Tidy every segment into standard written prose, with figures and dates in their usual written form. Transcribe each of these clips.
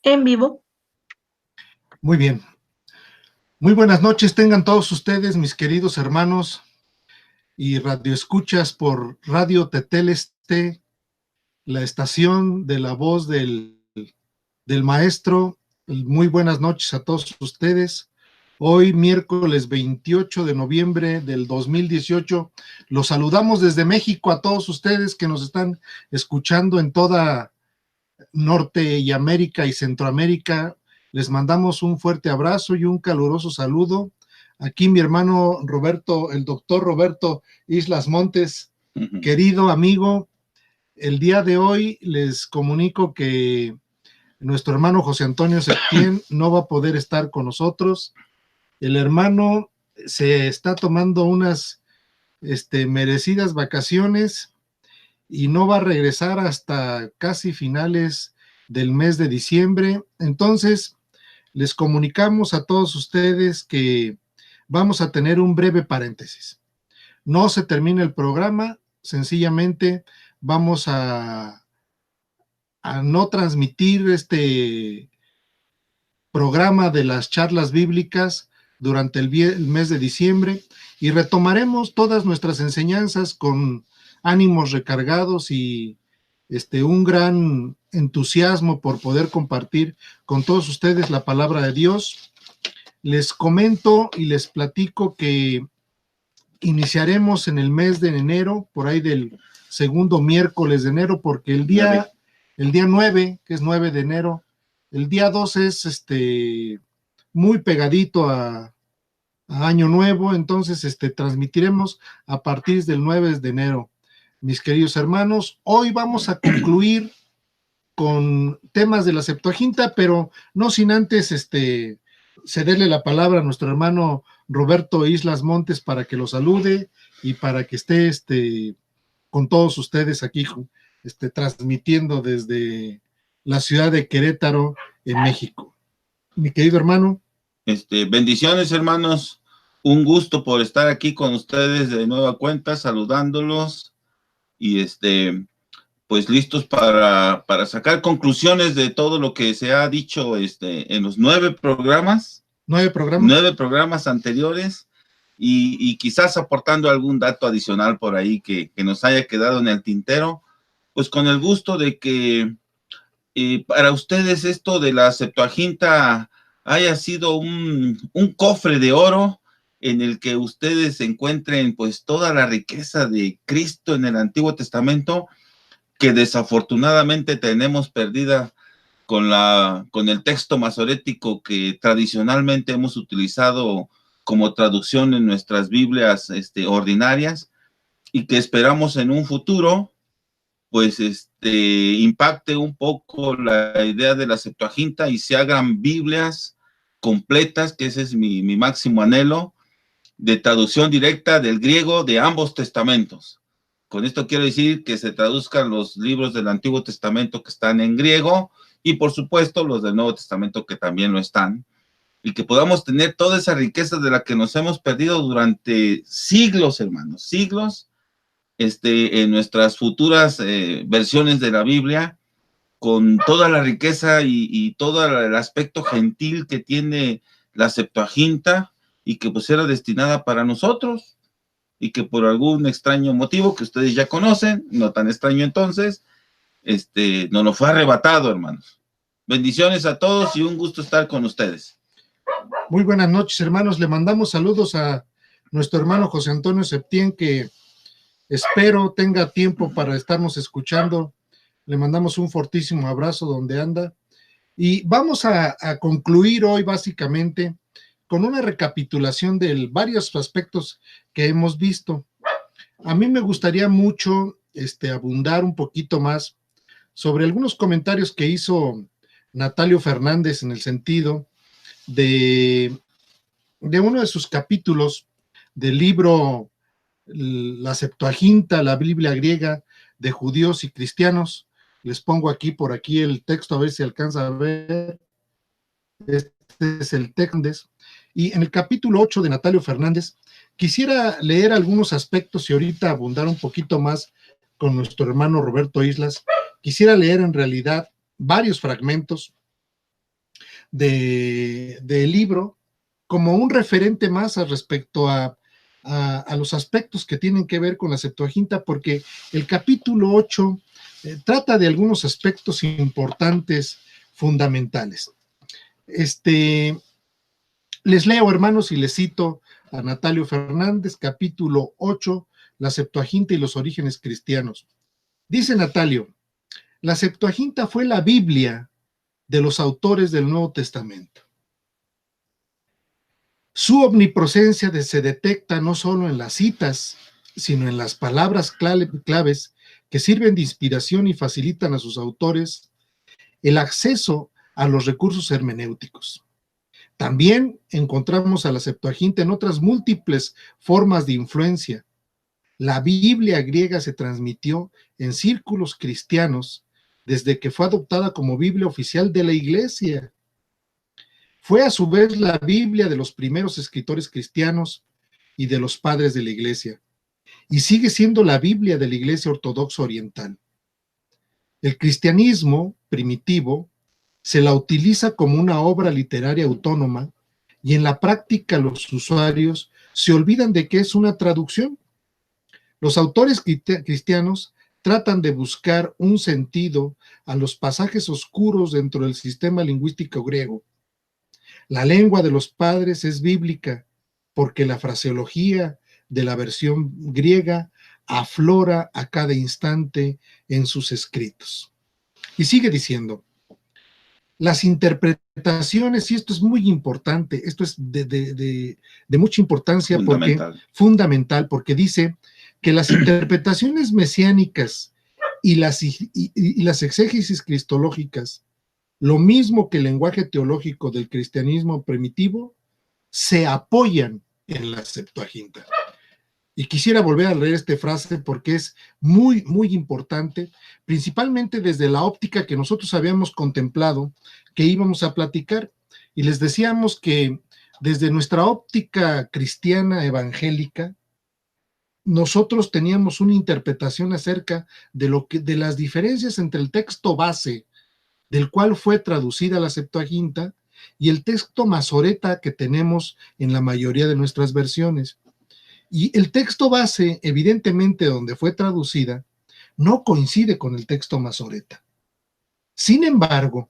En vivo. Muy bien. Muy buenas noches tengan todos ustedes, mis queridos hermanos y radioescuchas por Radio Teteleste, la estación de la voz del maestro. Muy buenas noches a todos ustedes. Hoy, miércoles 28 de noviembre del 2018, los saludamos desde México a todos ustedes que nos están escuchando en toda Norte y América y Centroamérica. Les mandamos un fuerte abrazo y un caluroso saludo. Aquí mi hermano Roberto, el doctor Roberto Islas Montes, querido amigo, el día de hoy les comunico que nuestro hermano José Antonio Septién no va a poder estar con nosotros. El hermano se está tomando unas merecidas vacaciones y no va a regresar hasta casi finales del mes de diciembre. Entonces, les comunicamos a todos ustedes que vamos a tener un breve paréntesis. No se termina el programa, sencillamente vamos a no transmitir este programa de las charlas bíblicas durante el mes de diciembre y retomaremos todas nuestras enseñanzas con ánimos recargados y un gran entusiasmo por poder compartir con todos ustedes la palabra de Dios. Les comento y les platico que iniciaremos en el mes de enero, por ahí del segundo miércoles de enero, porque el día 9, que es 9 de enero, el día 12 es muy pegadito a Año Nuevo, entonces transmitiremos a partir del 9 de enero. Mis queridos hermanos, hoy vamos a concluir con temas de la Septuaginta, pero no sin antes cederle la palabra a nuestro hermano Roberto Islas Montes para que lo salude y para que esté con todos ustedes aquí transmitiendo desde la ciudad de Querétaro, en México. Mi querido hermano. Bendiciones, hermanos. Un gusto por estar aquí con ustedes de nueva cuenta, saludándolos y pues listos para sacar conclusiones de todo lo que se ha dicho en los 9 programas. 9 programas. 9 programas anteriores y quizás aportando algún dato adicional por ahí que nos haya quedado en el tintero, pues con el gusto de que para ustedes esto de la Septuaginta haya sido un cofre de oro en el que ustedes encuentren pues toda la riqueza de Cristo en el Antiguo Testamento, que desafortunadamente tenemos perdida con el texto masorético que tradicionalmente hemos utilizado como traducción en nuestras Biblias ordinarias, y que esperamos en un futuro pues impacte un poco la idea de la Septuaginta y se hagan Biblias completas, que ese es mi máximo anhelo, de traducción directa del griego de ambos testamentos. Con esto quiero decir que se traduzcan los libros del Antiguo Testamento que están en griego y por supuesto los del Nuevo Testamento que también lo están, y que podamos tener toda esa riqueza de la que nos hemos perdido durante siglos, hermanos, siglos, en nuestras futuras versiones de la Biblia, con toda la riqueza y todo el aspecto gentil que tiene la Septuaginta y que pues era destinada para nosotros y que por algún extraño motivo que ustedes ya conocen, no tan extraño entonces, nos lo fue arrebatado, hermanos. Bendiciones a todos y un gusto estar con ustedes. Muy buenas noches, hermanos. Le mandamos saludos a nuestro hermano José Antonio Septién, que espero tenga tiempo para estarnos escuchando. Le mandamos un fortísimo abrazo donde anda. Y vamos a concluir hoy básicamente con una recapitulación de varios aspectos que hemos visto. A mí me gustaría mucho abundar un poquito más sobre algunos comentarios que hizo Natalio Fernández en el sentido de uno de sus capítulos del libro La Septuaginta, la Biblia griega de judíos y cristianos. Les pongo aquí por aquí el texto, a ver si alcanza a ver. Este es el texto. Y en el capítulo 8 de Natalio Fernández, quisiera leer algunos aspectos y ahorita abundar un poquito más con nuestro hermano Roberto Islas. Quisiera leer en realidad varios fragmentos del libro como un referente más respecto a los aspectos que tienen que ver con la Septuaginta, porque el capítulo 8 trata de algunos aspectos importantes, fundamentales. Les leo, hermanos, y les cito a Natalio Fernández, capítulo 8, la Septuaginta y los orígenes cristianos. Dice Natalio: la Septuaginta fue la Biblia de los autores del Nuevo Testamento. Su omnipresencia se detecta no solo en las citas, sino en las palabras claves que sirven de inspiración y facilitan a sus autores el acceso a los recursos hermenéuticos. También encontramos a la Septuaginta en otras múltiples formas de influencia. La Biblia griega se transmitió en círculos cristianos desde que fue adoptada como Biblia oficial de la Iglesia. Fue a su vez la Biblia de los primeros escritores cristianos y de los padres de la Iglesia, y sigue siendo la Biblia de la Iglesia Ortodoxa Oriental. El cristianismo primitivo se la utiliza como una obra literaria autónoma, y en la práctica los usuarios se olvidan de que es una traducción. Los autores cristianos tratan de buscar un sentido a los pasajes oscuros dentro del sistema lingüístico griego. La lengua de los padres es bíblica porque la fraseología de la versión griega aflora a cada instante en sus escritos. Y sigue diciendo: las interpretaciones, y esto es muy importante, esto es de mucha importancia, fundamental, porque dice que las interpretaciones mesiánicas y las exégesis cristológicas, lo mismo que el lenguaje teológico del cristianismo primitivo, se apoyan en la Septuaginta. Y quisiera volver a leer esta frase porque es muy, muy importante, principalmente desde la óptica que nosotros habíamos contemplado que íbamos a platicar. Y les decíamos que desde nuestra óptica cristiana evangélica, nosotros teníamos una interpretación acerca de las diferencias entre el texto base del cual fue traducida la Septuaginta y el texto masoreta que tenemos en la mayoría de nuestras versiones. Y el texto base, evidentemente, donde fue traducida, no coincide con el texto masoreta. Sin embargo,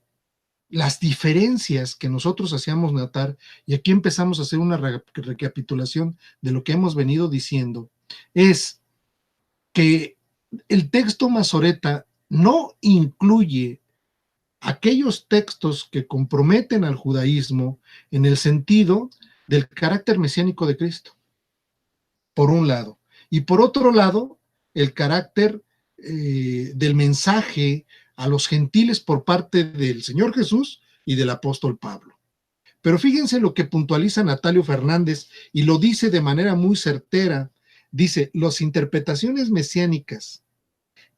las diferencias que nosotros hacíamos notar, y aquí empezamos a hacer una recapitulación de lo que hemos venido diciendo, es que el texto masoreta no incluye aquellos textos que comprometen al judaísmo en el sentido del carácter mesiánico de Cristo, por un lado, y por otro lado, el carácter del mensaje a los gentiles por parte del Señor Jesús y del apóstol Pablo. Pero fíjense lo que puntualiza Natalio Fernández, y lo dice de manera muy certera. Dice: las interpretaciones mesiánicas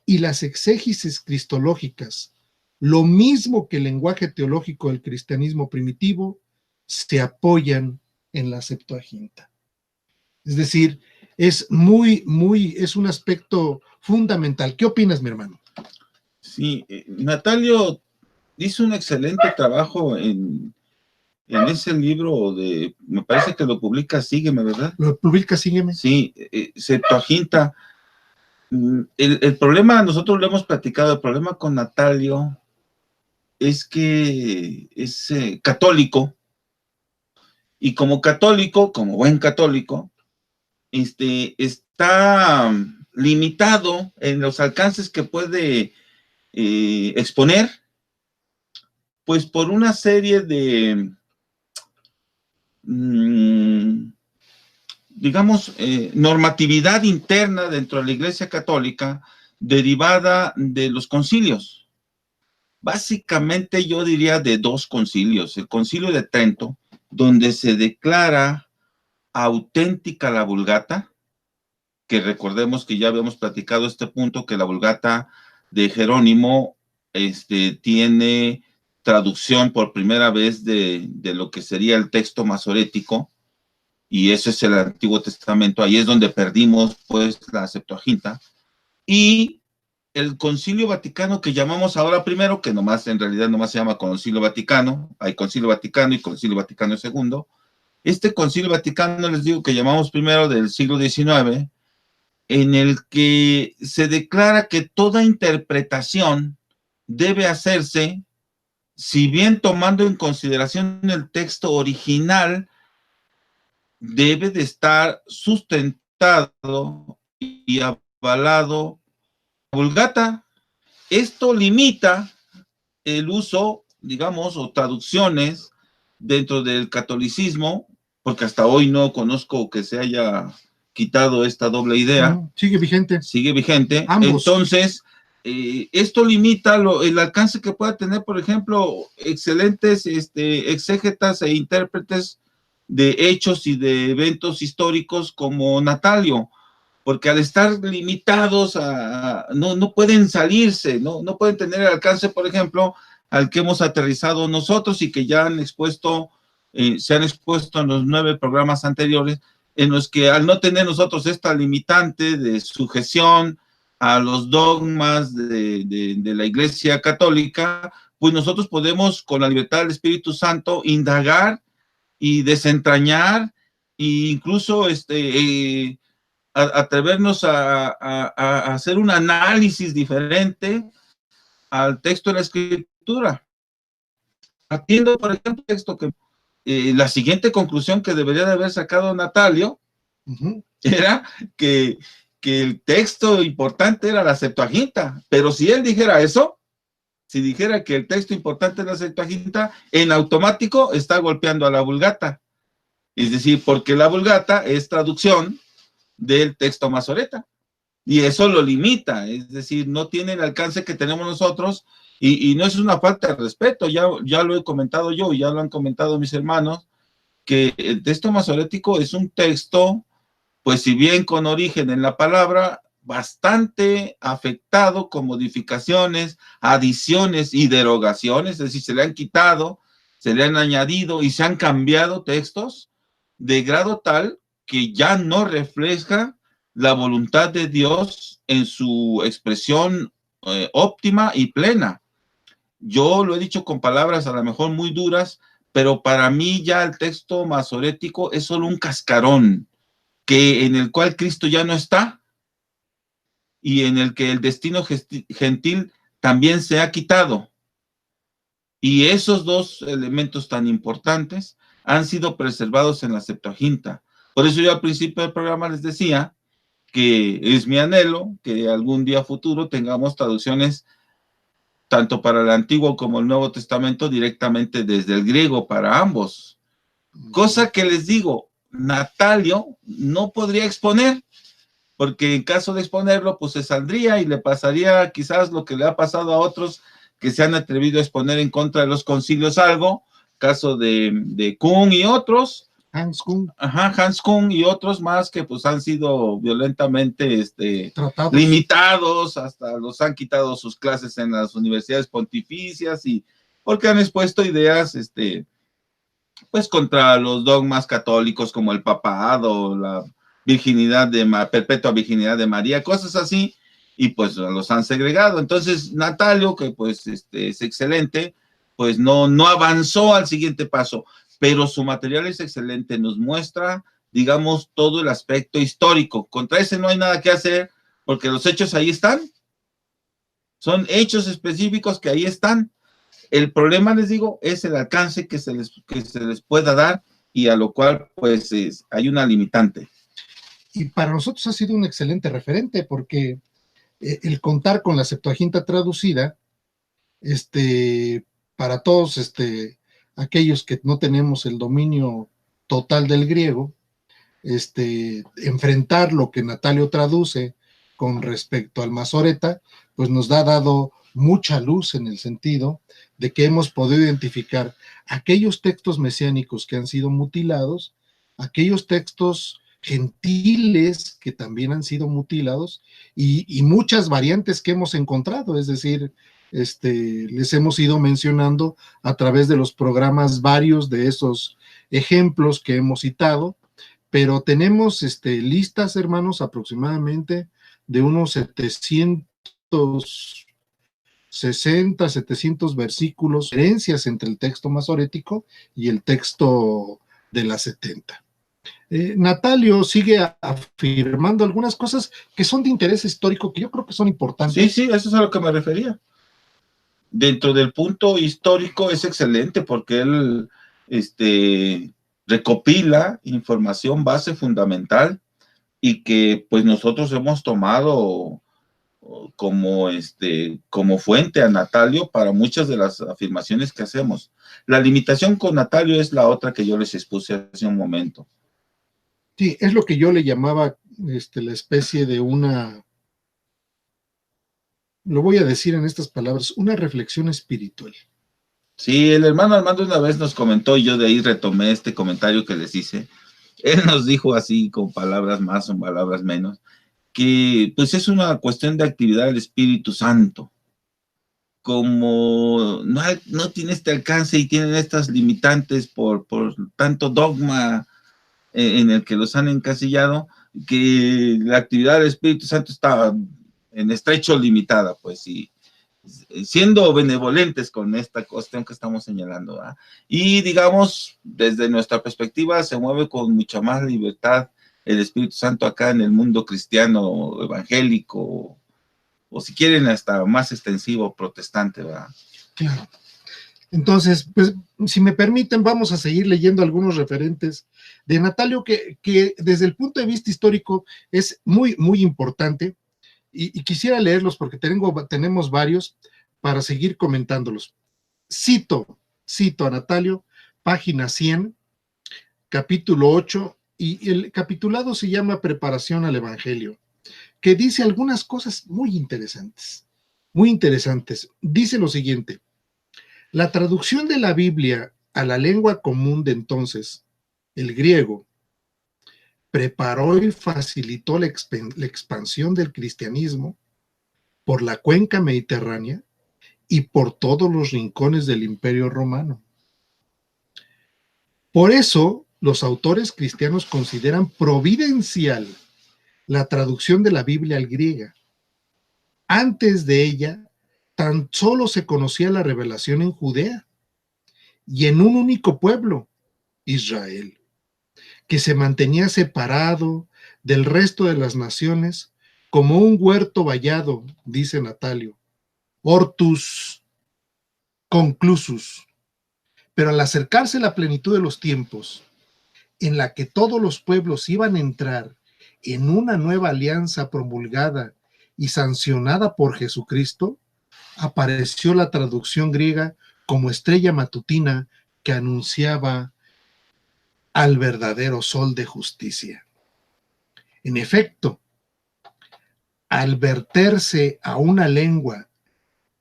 y las exégesis cristológicas, lo mismo que el lenguaje teológico del cristianismo primitivo, se apoyan en la Septuaginta. Es decir, es un aspecto fundamental. ¿Qué opinas, mi hermano? Sí, Natalio hizo un excelente trabajo en ese libro me parece que lo publica Sígueme, ¿verdad? Lo publica Sígueme. Sí, Septuaginta. El problema, nosotros lo hemos platicado, el problema con Natalio es que es católico, y como católico, como buen católico, está limitado en los alcances que puede exponer, pues por una serie de, digamos, normatividad interna dentro de la Iglesia Católica derivada de los concilios. Básicamente yo diría de dos concilios: el Concilio de Trento, donde se declara auténtica la Vulgata, que recordemos que ya habíamos platicado este punto, que la Vulgata de Jerónimo tiene traducción por primera vez de lo que sería el texto masorético, y eso es el Antiguo Testamento. Ahí es donde perdimos pues la Septuaginta. Y el Concilio Vaticano que llamamos ahora primero, que en realidad nomás se llama Concilio Vaticano, hay Concilio Vaticano y Concilio Vaticano II. Este Concilio Vaticano, les digo, que llamamos primero, del siglo XIX, en el que se declara que toda interpretación debe hacerse, si bien tomando en consideración el texto original, debe de estar sustentado y avalado por la Vulgata. Esto limita el uso, digamos, o traducciones dentro del catolicismo, porque hasta hoy no conozco que se haya quitado esta doble idea. Sigue vigente. Sigue vigente. Ambos. Entonces, esto limita el alcance que pueda tener, por ejemplo, excelentes exégetas e intérpretes de hechos y de eventos históricos como Natalio, porque al estar limitados no pueden salirse, no pueden tener el alcance, por ejemplo, al que hemos aterrizado nosotros y que ya han expuesto, se han expuesto en los 9 programas anteriores, en los que al no tener nosotros esta limitante de sujeción a los dogmas de la Iglesia Católica, pues nosotros podemos, con la libertad del Espíritu Santo, indagar y desentrañar e incluso atrevernos a hacer un análisis diferente al texto de la Escritura. Atiendo, por ejemplo, texto que la siguiente conclusión que debería de haber sacado Natalio era que el texto importante era la Septuaginta, pero si él dijera eso, si dijera que el texto importante es la Septuaginta, en automático está golpeando a la Vulgata, es decir, porque la Vulgata es traducción del texto Masoreta, y eso lo limita, es decir, no tiene el alcance que tenemos nosotros, y no es una falta de respeto, ya lo he comentado yo, ya lo han comentado mis hermanos, que el texto masorético es un texto, pues si bien con origen en la palabra, bastante afectado con modificaciones, adiciones y derogaciones, es decir, se le han quitado, se le han añadido y se han cambiado textos de grado tal que ya no refleja la voluntad de Dios en su expresión óptima y plena. Yo lo he dicho con palabras a lo mejor muy duras, pero para mí ya el texto masorético es solo un cascarón en el cual Cristo ya no está y en el que el destino gentil también se ha quitado. Y esos dos elementos tan importantes han sido preservados en la Septuaginta. Por eso yo al principio del programa les decía que es mi anhelo que algún día futuro tengamos traducciones tanto para el Antiguo como el Nuevo Testamento directamente desde el griego para ambos. Cosa que les digo, Natalio no podría exponer, porque en caso de exponerlo, pues se saldría y le pasaría quizás lo que le ha pasado a otros que se han atrevido a exponer en contra de los concilios algo, caso de Kuhn y otros, Hans Kuhn. Ajá, Hans Kuhn y otros más que pues han sido violentamente limitados, hasta los han quitado sus clases en las universidades pontificias y porque han expuesto ideas pues contra los dogmas católicos como el papado, la virginidad perpetua virginidad de María, cosas así, y pues los han segregado. Entonces Natalio, que pues es excelente, pues no avanzó al siguiente paso, pero su material es excelente, nos muestra, digamos, todo el aspecto histórico. Contra ese no hay nada que hacer, porque los hechos ahí están, son hechos específicos que ahí están. El problema, les digo, es el alcance que se les pueda dar y a lo cual, pues, hay una limitante. Y para nosotros ha sido un excelente referente porque el contar con la Septuaginta traducida, para todos aquellos que no tenemos el dominio total del griego, enfrentar lo que Natalio traduce con respecto al Masoreta, pues nos ha dado mucha luz en el sentido de que hemos podido identificar aquellos textos mesiánicos que han sido mutilados, aquellos textos gentiles que también han sido mutilados y muchas variantes que hemos encontrado, es decir, les hemos ido mencionando a través de los programas varios de esos ejemplos que hemos citado, pero tenemos listas, hermanos, aproximadamente de unos 700 60, 700 versículos, diferencias entre el texto masorético y el texto de las 70. Natalio sigue afirmando algunas cosas que son de interés histórico, que yo creo que son importantes. Sí, eso es a lo que me refería. Dentro del punto histórico es excelente porque él recopila información base fundamental y que pues nosotros hemos tomado como fuente a Natalio para muchas de las afirmaciones que hacemos. La limitación con Natalio es la otra que yo les expuse hace un momento. Sí, es lo que yo le llamaba la especie de una, lo voy a decir en estas palabras, una reflexión espiritual. Sí, el hermano Armando una vez nos comentó, y yo de ahí retomé este comentario que les hice. Él nos dijo así, con palabras más o palabras menos, que pues es una cuestión de actividad del Espíritu Santo. Como no tiene este alcance y tienen estas limitantes por tanto dogma en el que los han encasillado, que la actividad del Espíritu Santo está en estrecho limitada, pues, y siendo benevolentes con esta cuestión que estamos señalando, ¿verdad? Y digamos, desde nuestra perspectiva, se mueve con mucha más libertad el Espíritu Santo acá en el mundo cristiano, evangélico, o si quieren hasta más extensivo, protestante, ¿verdad? Claro. Entonces, pues, si me permiten, vamos a seguir leyendo algunos referentes de Natalio que desde el punto de vista histórico es muy, muy importante y quisiera leerlos porque tenemos varios para seguir comentándolos. Cito a Natalio, página 100, capítulo 8, y el capitulado se llama Preparación al Evangelio, que dice algunas cosas muy interesantes, muy interesantes. Dice lo siguiente: la traducción de la Biblia a la lengua común de entonces, el griego, preparó y facilitó la expansión del cristianismo por la cuenca mediterránea y por todos los rincones del Imperio Romano. Por eso, los autores cristianos consideran providencial la traducción de la Biblia al griego. Antes de ella, tan solo se conocía la revelación en Judea y en un único pueblo, Israel, que se mantenía separado del resto de las naciones como un huerto vallado, dice Natalio, hortus conclusus. Pero al acercarse la plenitud de los tiempos, en la que todos los pueblos iban a entrar en una nueva alianza promulgada y sancionada por Jesucristo, apareció la traducción griega como estrella matutina que anunciaba al verdadero sol de justicia. En efecto, al verterse a una lengua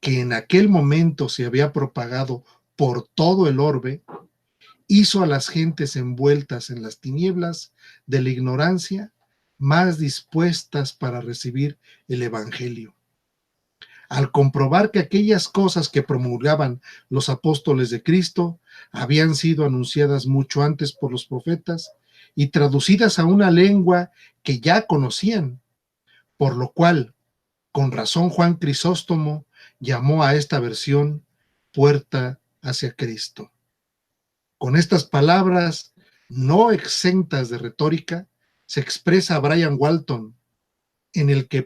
que en aquel momento se había propagado por todo el orbe, hizo a las gentes envueltas en las tinieblas de la ignorancia más dispuestas para recibir el Evangelio. Al comprobar que aquellas cosas que promulgaban los apóstoles de Cristo habían sido anunciadas mucho antes por los profetas y traducidas a una lengua que ya conocían, por lo cual, con razón, Juan Crisóstomo llamó a esta versión Puerta hacia Cristo. Con estas palabras, no exentas de retórica, se expresa Brian Walton, en el que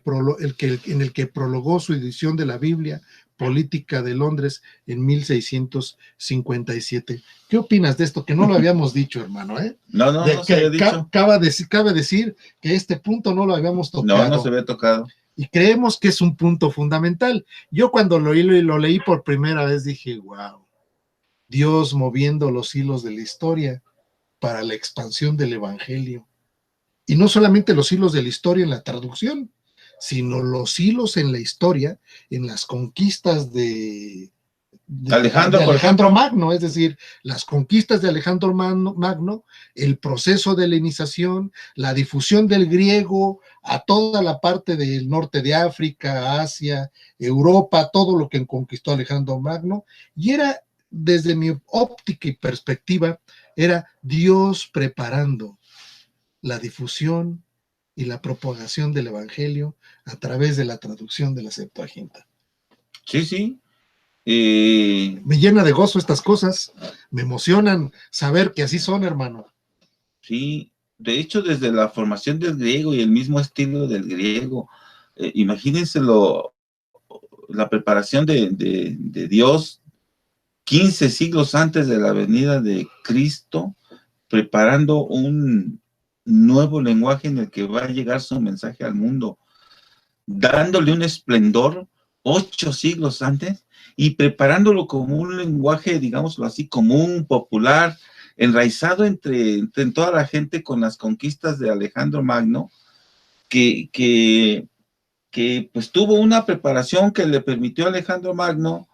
prologó su edición de la Biblia Política de Londres en 1657. ¿Qué opinas de esto? Que no lo habíamos dicho, hermano, ¿eh? No se había dicho. Cabe decir que este punto no lo habíamos tocado. No se había tocado. Y creemos que es un punto fundamental. Yo cuando lo leí por primera vez dije, wow, Dios moviendo los hilos de la historia para la expansión del Evangelio. Y no solamente los hilos de la historia en la traducción, sino los hilos en la historia, en las conquistas de Alejandro Magno, es decir, las conquistas de Alejandro Magno, el proceso de helenización, la difusión del griego a toda la parte del norte de África, Asia, Europa, todo lo que conquistó Alejandro Magno, y era, desde mi óptica y perspectiva, era Dios preparando la difusión y la propagación del Evangelio a través de la traducción de la Septuaginta. Sí, sí. Me llena de gozo estas cosas, me emocionan saber que así son, hermano. Sí, de hecho, desde la formación del griego y el mismo estilo del griego, imagínense la preparación de Dios 15 siglos antes de la venida de Cristo, preparando un nuevo lenguaje en el que va a llegar su mensaje al mundo, dándole un esplendor 8 siglos antes y preparándolo como un lenguaje, digámoslo así, común, popular, enraizado entre toda la gente con las conquistas de Alejandro Magno, que pues tuvo una preparación que le permitió a Alejandro Magno,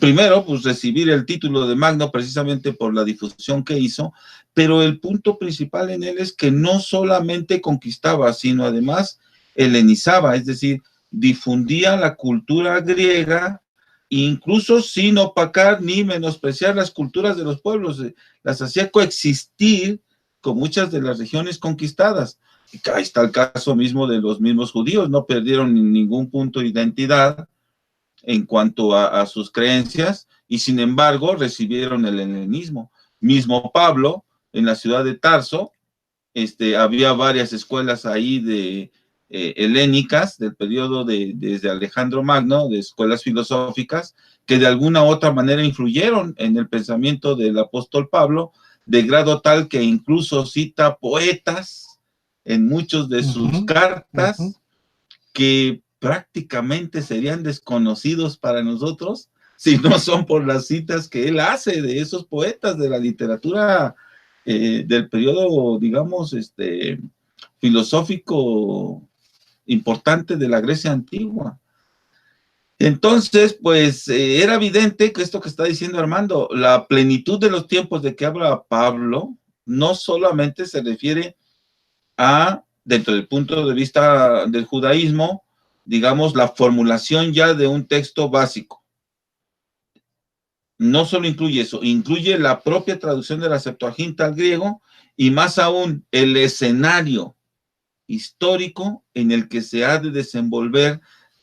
primero, pues recibir el título de Magno precisamente por la difusión que hizo, pero el punto principal en él es que no solamente conquistaba, sino además helenizaba, es decir, difundía la cultura griega, incluso sin opacar ni menospreciar las culturas de los pueblos, las hacía coexistir con muchas de las regiones conquistadas. Ahí está el caso mismo de los mismos judíos, no perdieron ningún punto de identidad en cuanto a sus creencias, y sin embargo recibieron el helenismo. Mismo Pablo, en la ciudad de Tarso, había varias escuelas ahí de helénicas del periodo desde Alejandro Magno, de escuelas filosóficas, que de alguna u otra manera influyeron en el pensamiento del apóstol Pablo, de grado tal que incluso cita poetas en muchos de sus cartas que prácticamente serían desconocidos para nosotros si no son por las citas que él hace de esos poetas de la literatura del periodo, digamos, filosófico importante de la Grecia antigua. Entonces, pues, era evidente que esto que está diciendo Armando, la plenitud de los tiempos de que habla Pablo, no solamente se refiere a, dentro del punto de vista del judaísmo, digamos, la formulación ya de un texto básico. No solo incluye eso, incluye la propia traducción de la Septuaginta al griego y más aún el escenario histórico en el que se ha de desenvolver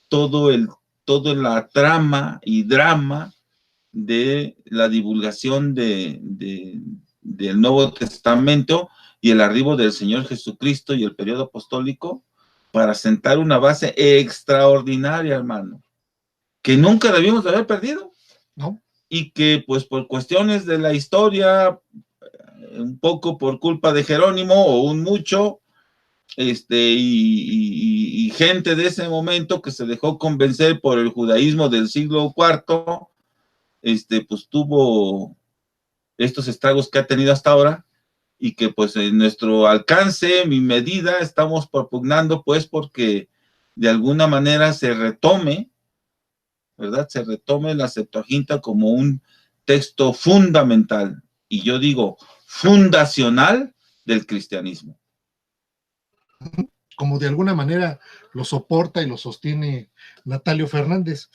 toda la trama y drama de la divulgación del Nuevo Testamento y el arribo del Señor Jesucristo y el periodo apostólico, para sentar una base extraordinaria, hermano, que nunca debimos de haber perdido, ¿no? Y que pues por cuestiones de la historia, un poco por culpa de Jerónimo o un mucho, y gente de ese momento que se dejó convencer por el judaísmo del siglo IV, pues tuvo estos estragos que ha tenido hasta ahora, y que pues en nuestro alcance, mi medida, estamos propugnando pues porque de alguna manera se retome, ¿verdad? Se retome la Septuaginta como un texto fundamental, y yo digo fundacional del cristianismo. Como de alguna manera lo soporta y lo sostiene Natalio Fernández.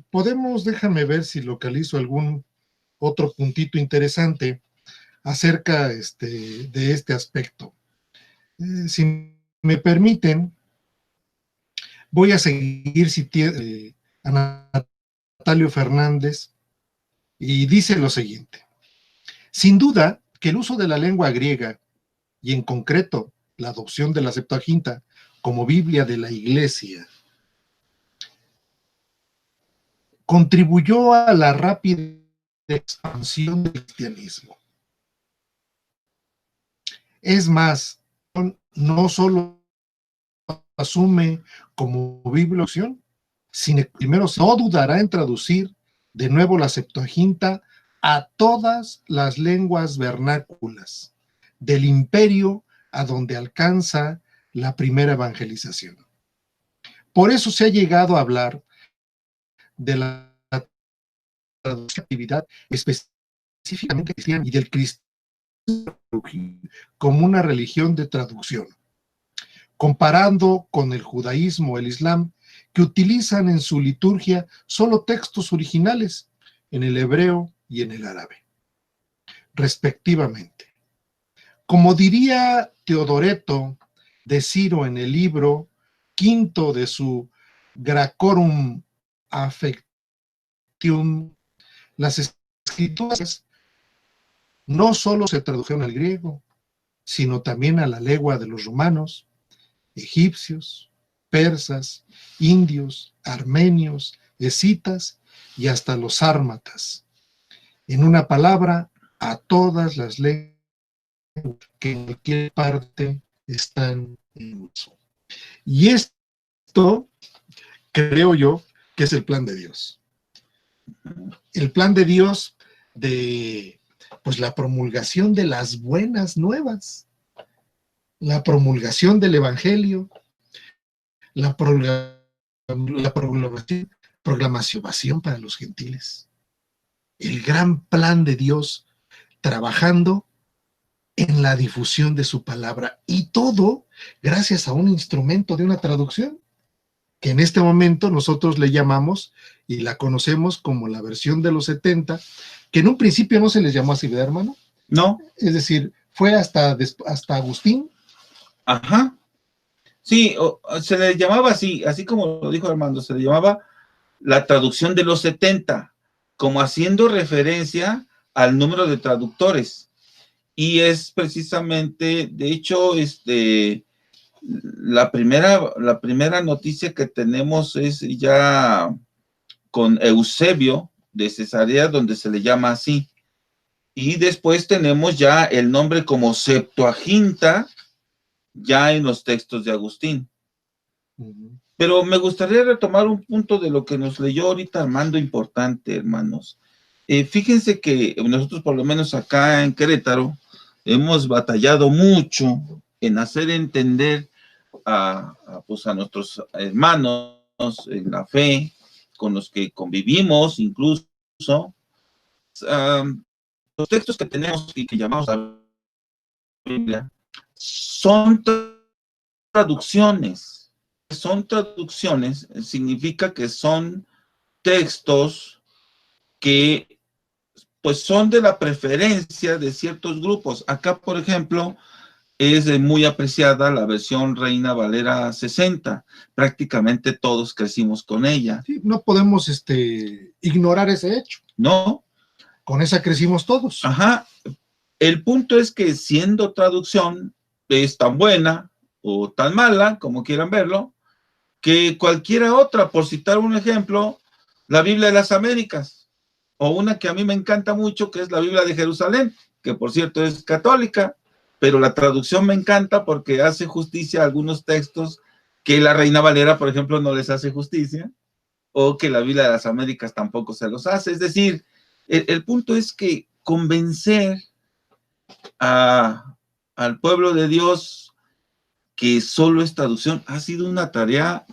Podemos, déjame ver si localizo algún otro puntito interesante acerca de este aspecto. Si me permiten, voy a seguir a Natalio Fernández, y dice lo siguiente: sin duda que el uso de la lengua griega, y en concreto la adopción de la Septuaginta como Biblia de la Iglesia, contribuyó a la rápida expansión del cristianismo. Es más, no solo asume como Biblia, sino primero no dudará en traducir de nuevo la Septuaginta a todas las lenguas vernáculas del imperio a donde alcanza la primera evangelización. Por eso se ha llegado a hablar de la actividad específicamente cristiana y del cristianismo como una religión de traducción, comparando con el judaísmo o el islam, que utilizan en su liturgia solo textos originales en el hebreo y en el árabe, respectivamente. Como diría Teodoreto de Ciro en el libro quinto de su Gracorum Affectium, las escrituras no solo se tradujeron al griego, sino también a la lengua de los romanos, egipcios, persas, indios, armenios, escitas y hasta los sármatas. En una palabra, a todas las lenguas que en cualquier parte están en uso. Y esto, creo yo, que es el plan de Dios. El plan de Dios de, pues, la promulgación de las buenas nuevas, la promulgación del Evangelio, la programación para los gentiles. El gran plan de Dios trabajando en la difusión de su palabra, y todo gracias a un instrumento de una traducción que en este momento nosotros le llamamos y la conocemos como la versión de los 70, que en un principio no se les llamó así, ¿verdad, hermano? No. Es decir, fue hasta Agustín. Ajá. Sí, se le llamaba así como lo dijo Armando, se le llamaba la traducción de los 70, como haciendo referencia al número de traductores. Y es precisamente, de hecho, la primera noticia que tenemos es ya con Eusebio de Cesarea, donde se le llama así. Y después tenemos ya el nombre como Septuaginta, ya en los textos de Agustín. Pero me gustaría retomar un punto de lo que nos leyó ahorita Armando, importante, hermanos. Fíjense que nosotros, por lo menos acá en Querétaro, hemos batallado mucho en hacer entender a nuestros hermanos en la fe, con los que convivimos incluso, los textos que tenemos y que llamamos la Biblia, son traducciones. Son traducciones, significa que son textos que pues son de la preferencia de ciertos grupos. Acá, por ejemplo, es muy apreciada la versión Reina Valera 60. Prácticamente todos crecimos con ella. Sí, no podemos ignorar ese hecho. No. Con esa crecimos todos. Ajá. El punto es que siendo traducción es tan buena o tan mala, como quieran verlo, que cualquiera otra. Por citar un ejemplo, la Biblia de las Américas, o una que a mí me encanta mucho, que es la Biblia de Jerusalén, que por cierto es católica, pero la traducción me encanta porque hace justicia a algunos textos que la Reina Valera, por ejemplo, no les hace justicia, o que la Biblia de las Américas tampoco se los hace. Es decir, el punto es que convencer al pueblo de Dios que solo es traducción ha sido una tarea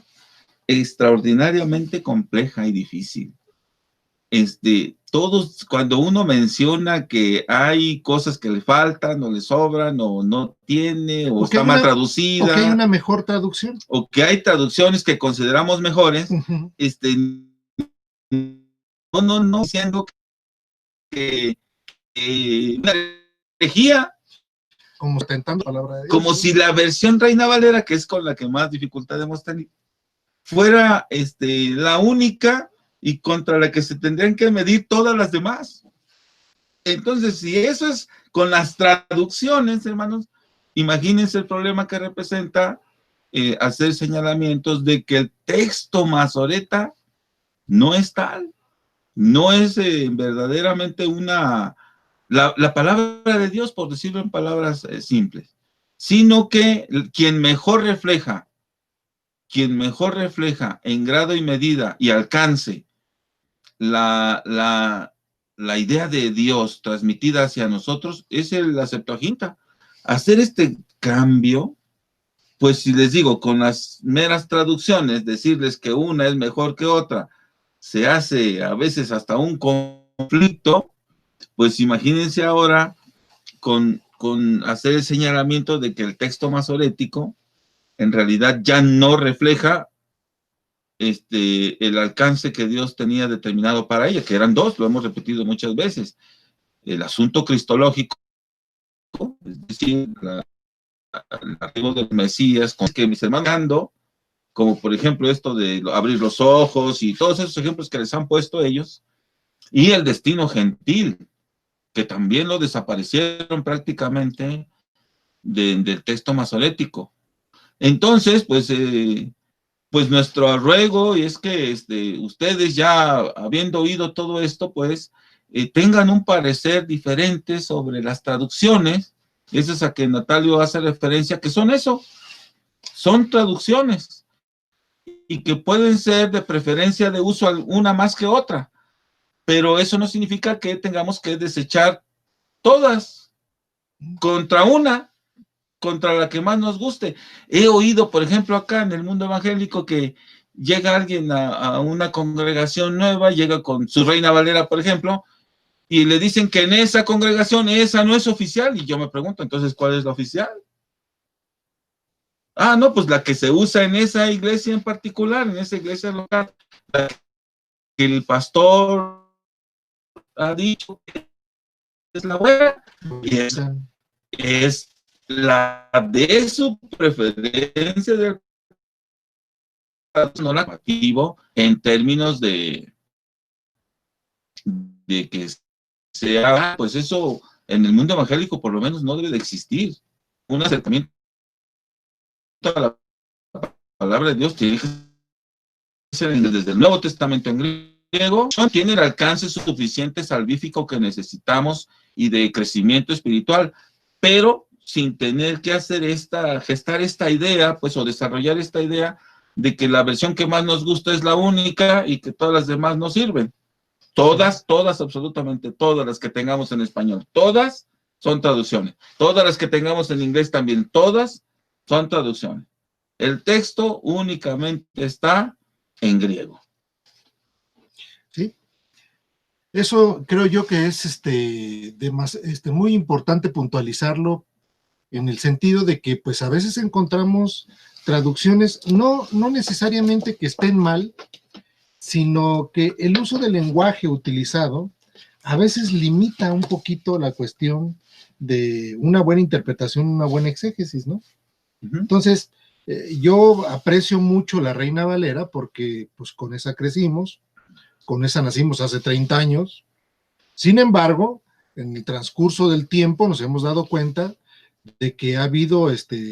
extraordinariamente compleja y difícil. Todos, cuando uno menciona que hay cosas que le faltan o le sobran o no tiene o está mal traducida, o que hay una mejor traducción, o que hay traducciones que consideramos mejores, no diciendo que una herejía, como tentando la palabra de Dios, como si la versión Reina Valera, que es con la que más dificultad hemos tenido, fuera la única y contra la que se tendrían que medir todas las demás. Entonces, si eso es con las traducciones, hermanos, imagínense el problema que representa hacer señalamientos de que el texto masoreta no es tal, no es verdaderamente la palabra de Dios, por decirlo en palabras simples, sino que quien mejor refleja en grado y medida y alcance la idea de Dios transmitida hacia nosotros es la Septuaginta. Hacer este cambio, pues si les digo, con las meras traducciones, decirles que una es mejor que otra, se hace a veces hasta un conflicto, pues imagínense ahora con hacer el señalamiento de que el texto masorético en realidad ya no refleja el alcance que Dios tenía determinado para ella, que eran dos, lo hemos repetido muchas veces. El asunto cristológico es decir, el arribo del Mesías, con que mis hermanos ando, como por ejemplo esto de abrir los ojos y todos esos ejemplos que les han puesto ellos, y el destino gentil, que también lo desaparecieron prácticamente del texto masorético. Entonces, pues nuestro ruego es que ustedes ya habiendo oído todo esto, pues tengan un parecer diferente sobre las traducciones, esas a que Natalio hace referencia, que son eso, son traducciones, y que pueden ser de preferencia de uso una más que otra, pero eso no significa que tengamos que desechar todas contra la que más nos guste. He oído, por ejemplo, acá en el mundo evangélico, que llega alguien a una congregación nueva, llega con su Reina Valera, por ejemplo, y le dicen que en esa congregación esa no es oficial, y yo me pregunto, entonces, ¿cuál es la oficial? Ah, no, pues la que se usa en esa iglesia en particular, en esa iglesia local, la que el pastor ha dicho que es la buena, y es la de su preferencia del no la activo en términos de que sea, pues eso en el mundo evangélico por lo menos no debe de existir. Un acercamiento a la palabra de Dios tiene que ser desde el Nuevo Testamento en griego, tiene el alcance suficiente salvífico que necesitamos y de crecimiento espiritual, pero sin tener que gestar esta idea, pues, o desarrollar esta idea de que la versión que más nos gusta es la única y que todas las demás no sirven. Todas, absolutamente todas las que tengamos en español, todas son traducciones. Todas las que tengamos en inglés también, todas son traducciones. El texto únicamente está en griego. Sí. Eso creo yo que es muy importante puntualizarlo, en el sentido de que pues a veces encontramos traducciones no necesariamente que estén mal, sino que el uso del lenguaje utilizado a veces limita un poquito la cuestión de una buena interpretación, una buena exégesis, ¿no? Entonces, yo aprecio mucho la Reina Valera porque pues con esa crecimos, con esa nacimos hace 30 años. Sin embargo, en el transcurso del tiempo nos hemos dado cuenta de que ha habido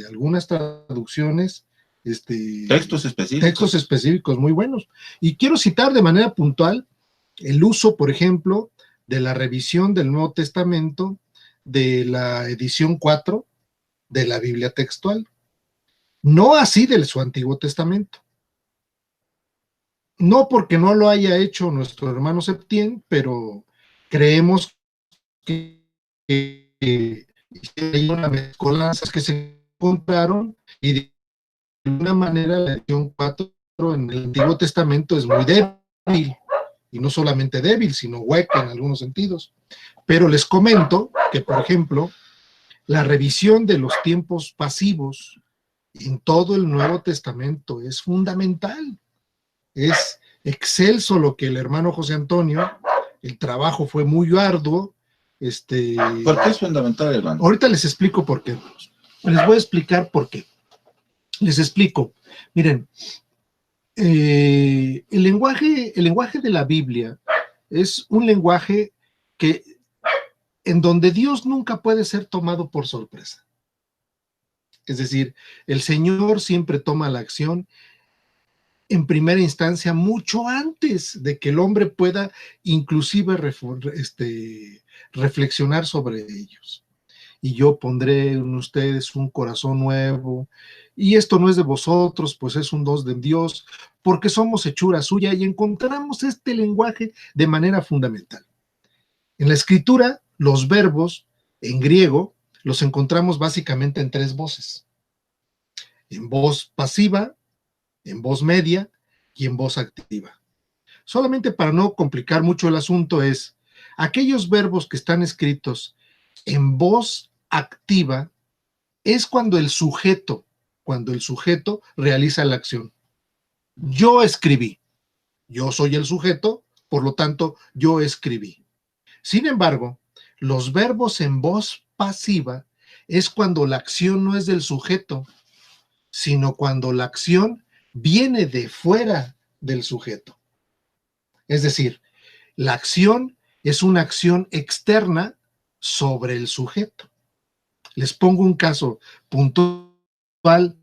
algunas traducciones, textos específicos muy buenos. Y quiero citar de manera puntual el uso, por ejemplo, de la revisión del Nuevo Testamento de la edición 4 de la Biblia textual. No así de su Antiguo Testamento. No porque no lo haya hecho nuestro hermano Septién, pero creemos que hay unas mezcolanzas que se encontraron y de una manera la edición 4 en el Antiguo Testamento es muy débil, y no solamente débil, sino hueca en algunos sentidos. Pero les comento que, por ejemplo, la revisión de los tiempos pasivos en todo el Nuevo Testamento es fundamental. Es excelso lo que el hermano José Antonio, el trabajo fue muy arduo. ¿Por qué es fundamental, hermano? Ahorita les explico por qué. Les voy a explicar por qué. Les explico. Miren, el lenguaje de la Biblia es un lenguaje en donde Dios nunca puede ser tomado por sorpresa. Es decir, el Señor siempre toma la acción en primera instancia, mucho antes de que el hombre pueda inclusive reflexionar sobre ellos. Y yo pondré en ustedes un corazón nuevo, y esto no es de vosotros, pues es un don de Dios, porque somos hechura suya, y encontramos este lenguaje de manera fundamental. En la escritura, los verbos en griego los encontramos básicamente en 3 voces: en voz pasiva, en voz media y en voz activa. Solamente para no complicar mucho el asunto, es aquellos verbos que están escritos en voz activa es cuando el sujeto realiza la acción. Yo escribí, yo soy el sujeto, por lo tanto, yo escribí. Sin embargo, los verbos en voz pasiva es cuando la acción no es del sujeto, sino cuando la acción viene de fuera del sujeto. Es decir, la acción es una acción externa sobre el sujeto. Les pongo un caso puntual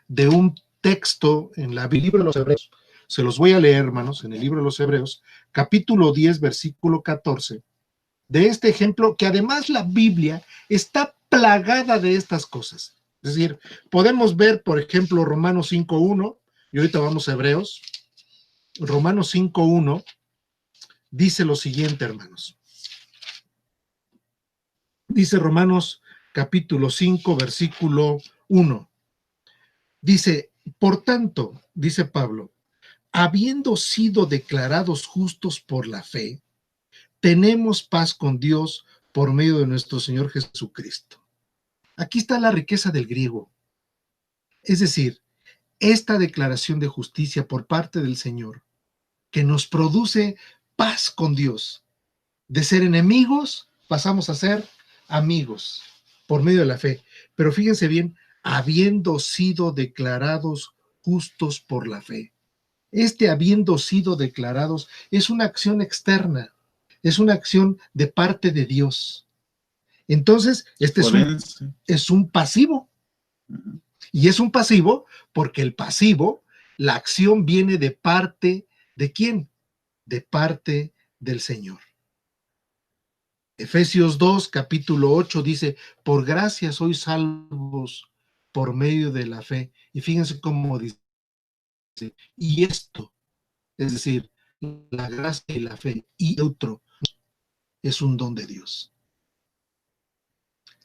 de un texto en el libro de los Hebreos. Se los voy a leer, hermanos, en el libro de los Hebreos, capítulo 10, versículo 14, de este ejemplo, que además la Biblia está plagada de estas cosas. Es decir, podemos ver, por ejemplo, Romanos 5.1, y ahorita vamos a Hebreos. Romanos 5.1 dice lo siguiente, hermanos. Dice Romanos capítulo 5, versículo 1. Dice, por tanto, dice Pablo, habiendo sido declarados justos por la fe, tenemos paz con Dios por medio de nuestro Señor Jesucristo. Aquí está la riqueza del griego. Es decir, esta declaración de justicia por parte del Señor, que nos produce paz con Dios. De ser enemigos, pasamos a ser amigos por medio de la fe. Pero fíjense bien, habiendo sido declarados justos por la fe. Este habiendo sido declarados es una acción externa, es una acción de parte de Dios. Entonces, este es un pasivo. Y es un pasivo porque el pasivo, la acción viene de parte ¿de quién? De parte del Señor. Efesios 2, capítulo 8 dice, por gracia sois salvos por medio de la fe. Y fíjense cómo dice, y esto, es decir, la gracia y la fe, y otro, es un don de Dios.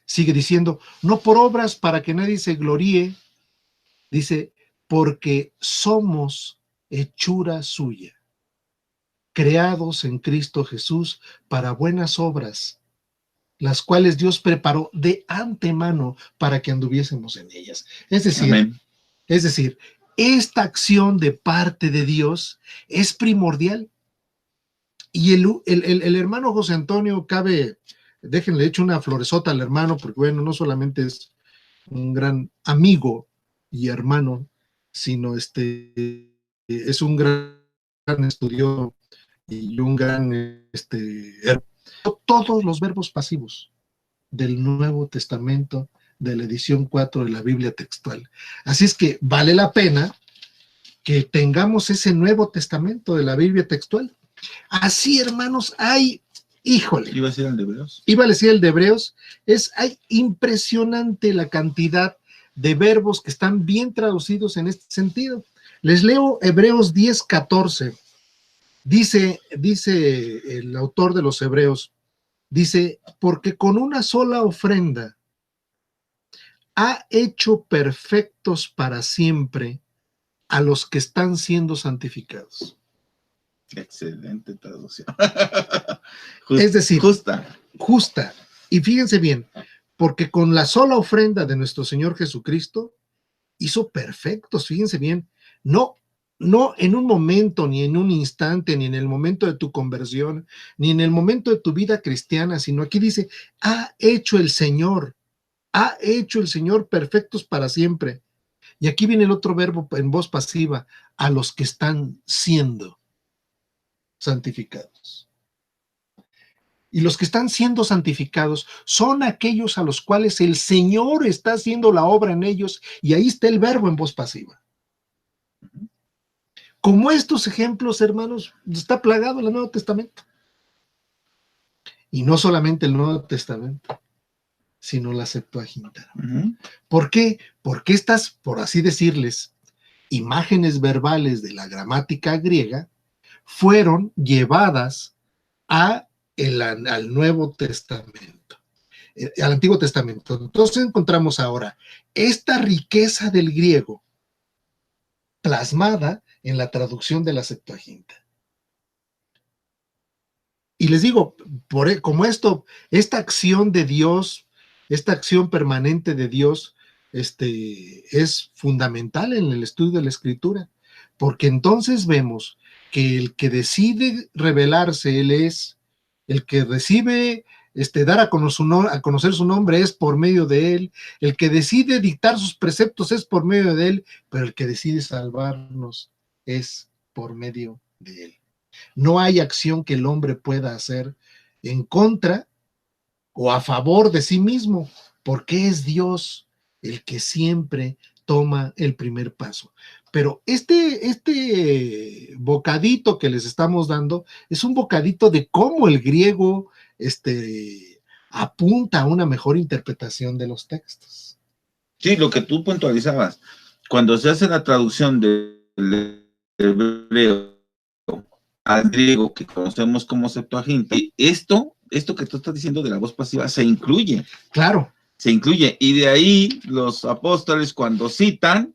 Sigue diciendo, no por obras para que nadie se gloríe, dice, porque somos hechura suya, creados en Cristo Jesús para buenas obras, las cuales Dios preparó de antemano para que anduviésemos en ellas. Es decir, esta acción de parte de Dios es primordial. Y el hermano José Antonio déjenle hecho una floresota al hermano, porque bueno, no solamente es un gran amigo y hermano, sino es un gran estudioso y un gran todos los verbos pasivos del Nuevo Testamento, de la edición 4 de la Biblia textual. Así es que vale la pena que tengamos ese Nuevo Testamento de la Biblia textual. Así, hermanos, híjole. ¿Iba a decir el de Hebreos? Iba a decir el de Hebreos. Hay impresionante la cantidad de verbos que están bien traducidos en este sentido. Les leo Hebreos 10:14. Dice el autor de los Hebreos, dice, porque con una sola ofrenda ha hecho perfectos para siempre a los que están siendo santificados. Excelente traducción. Es decir, justa. Y fíjense bien, porque con la sola ofrenda de nuestro Señor Jesucristo hizo perfectos, fíjense bien, no en un momento, ni en un instante, ni en el momento de tu conversión, ni en el momento de tu vida cristiana, sino aquí dice, ha hecho el Señor perfectos para siempre. Y aquí viene el otro verbo en voz pasiva, a los que están siendo santificados. Y los que están siendo santificados son aquellos a los cuales el Señor está haciendo la obra en ellos, y ahí está el verbo en voz pasiva. Como estos ejemplos, hermanos, está plagado el Nuevo Testamento. Y no solamente el Nuevo Testamento, sino la Septuaginta. ¿Por qué? Porque estas, por así decirles, imágenes verbales de la gramática griega fueron llevadas al Nuevo Testamento, al Antiguo Testamento. Entonces encontramos ahora esta riqueza del griego plasmada en la traducción de la Septuaginta. Y les digo, como esta acción de Dios, esta acción permanente de Dios, es fundamental en el estudio de la Escritura, porque entonces vemos que el que decide revelarse, Él es el que recibe dar a conocer su nombre es por medio de Él, el que decide dictar sus preceptos es por medio de Él, pero el que decide salvarnos es por medio de Él. No hay acción que el hombre pueda hacer en contra o a favor de sí mismo, porque es Dios el que siempre toma el primer paso. Pero este bocadito que les estamos dando es un bocadito de cómo el griego apunta a una mejor interpretación de los textos. Sí, lo que tú puntualizabas, cuando se hace la traducción del hebreo al griego que conocemos como Septuaginta, esto que tú estás diciendo de la voz pasiva se incluye. Claro. Se incluye, y de ahí los apóstoles cuando citan,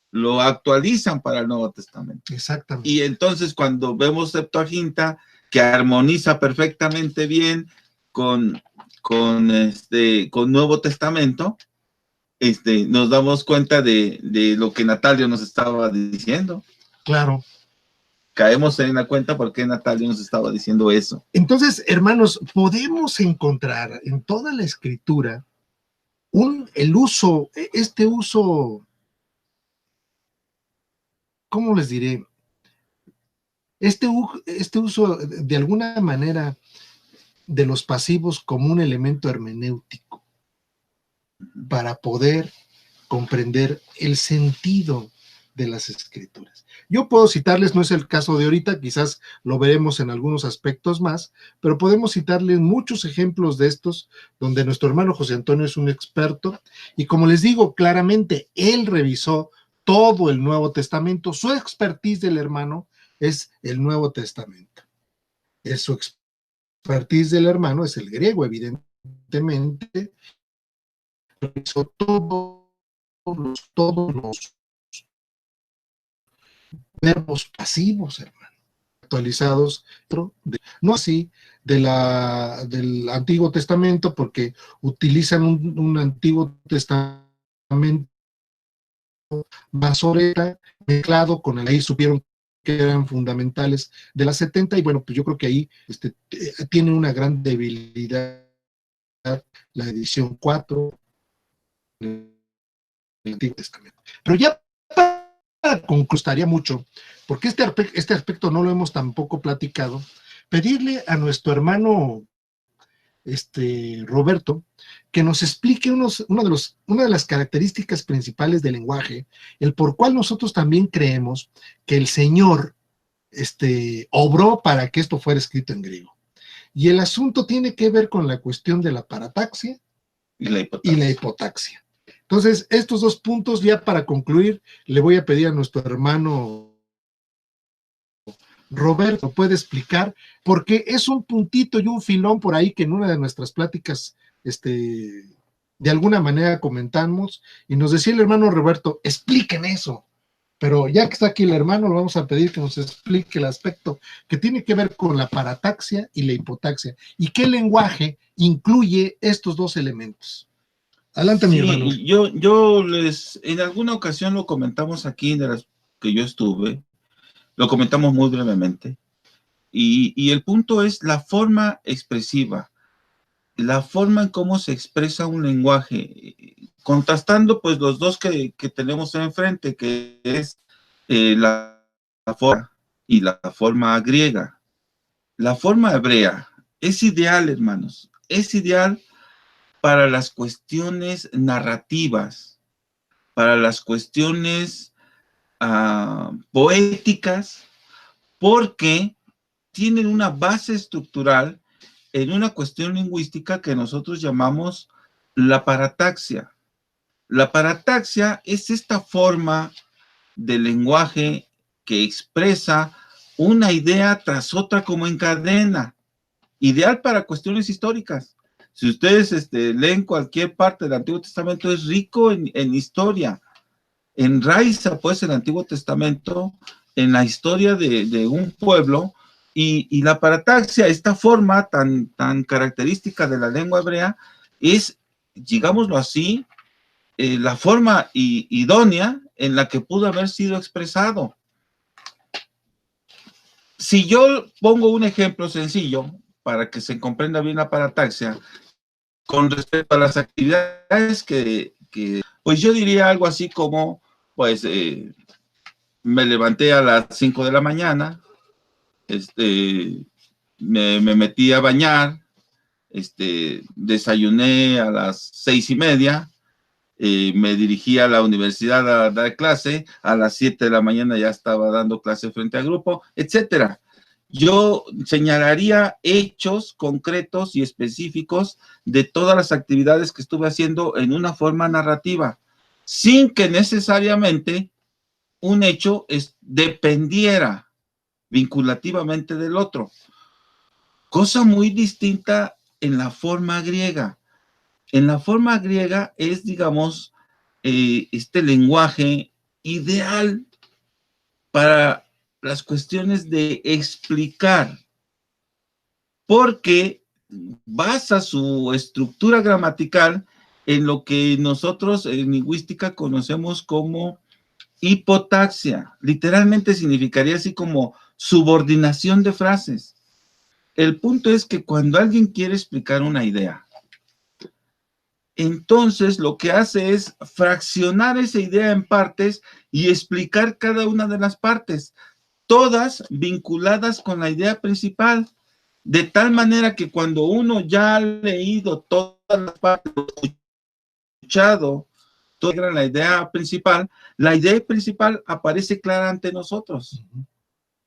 lo actualizan para el Nuevo Testamento. Exactamente. Y entonces cuando vemos Septuaginta, que armoniza perfectamente bien con Nuevo Testamento, nos damos cuenta de lo que Natalio nos estaba diciendo. Claro. Caemos en la cuenta porque Natalio nos estaba diciendo eso. Entonces, hermanos, podemos encontrar en toda la Escritura el uso, ¿cómo les diré? Este uso, de alguna manera, de los pasivos como un elemento hermenéutico para poder comprender el sentido de las Escrituras. Yo puedo citarles, no es el caso de ahorita, quizás lo veremos en algunos aspectos más, pero podemos citarles muchos ejemplos de estos, donde nuestro hermano José Antonio es un experto, y como les digo claramente, él revisó todo el Nuevo Testamento. Su expertise del hermano es el Nuevo Testamento. Su expertise del hermano es el griego, evidentemente. Revisó todos los verbos pasivos, hermano, actualizados, no así del Antiguo Testamento, porque utilizan un Antiguo Testamento masoreta mezclado con la ley, supieron que eran fundamentales de las 70, y bueno, pues yo creo que ahí tiene una gran debilidad la edición 4 del Antiguo Testamento. Pero ya conclustaría mucho, porque este aspecto no lo hemos tampoco platicado, pedirle a nuestro hermano Roberto que nos explique una de las características principales del lenguaje, el por cual nosotros también creemos que el Señor obró para que esto fuera escrito en griego. Y el asunto tiene que ver con la cuestión de la parataxia y la hipotaxia. Entonces, estos dos puntos, ya para concluir, le voy a pedir a nuestro hermano Roberto, ¿puede explicar? Porque es un puntito y un filón por ahí que en una de nuestras pláticas, de alguna manera comentamos, y nos decía el hermano Roberto, expliquen eso. Pero ya que está aquí el hermano, le vamos a pedir que nos explique el aspecto que tiene que ver con la parataxia y la hipotaxia, y qué lenguaje incluye estos dos elementos. Adelante, mi hermano. Yo en alguna ocasión lo comentamos aquí, de las que yo estuve, lo comentamos muy brevemente, y el punto es la forma expresiva, la forma en cómo se expresa un lenguaje, contrastando pues los dos que tenemos enfrente, que es la forma y la forma griega. La forma hebrea es ideal, hermanos, es ideal para las cuestiones narrativas, para las cuestiones poéticas, porque tienen una base estructural en una cuestión lingüística que nosotros llamamos la parataxia. La parataxia es esta forma de lenguaje que expresa una idea tras otra como en cadena, ideal para cuestiones históricas. Si ustedes leen cualquier parte del Antiguo Testamento, es rico en historia. Enraiza pues el Antiguo Testamento en la historia de un pueblo, y la parataxia, esta forma tan característica de la lengua hebrea, es, digámoslo así, la forma idónea en la que pudo haber sido expresado. Si yo pongo un ejemplo sencillo para que se comprenda bien la parataxia, con respecto a las actividades pues yo diría algo así como, pues, me levanté a las 5 de la mañana, me metí a bañar, desayuné a las 6:30, me dirigí a la universidad a dar clase, a las 7 de la mañana ya estaba dando clase frente al grupo, etcétera. Yo señalaría hechos concretos y específicos de todas las actividades que estuve haciendo en una forma narrativa, sin que necesariamente un hecho dependiera vinculativamente del otro. Cosa muy distinta en la forma griega. En la forma griega es, digamos, este lenguaje ideal para las cuestiones de explicar, porque basa su estructura gramatical en lo que nosotros en lingüística conocemos como hipotaxia. Literalmente significaría así como subordinación de frases. El punto es que cuando alguien quiere explicar una idea, entonces lo que hace es fraccionar esa idea en partes y explicar cada una de las partes, todas vinculadas con la idea principal, de tal manera que cuando uno ya ha leído todas las partes, escuchado toda la idea principal aparece clara ante nosotros.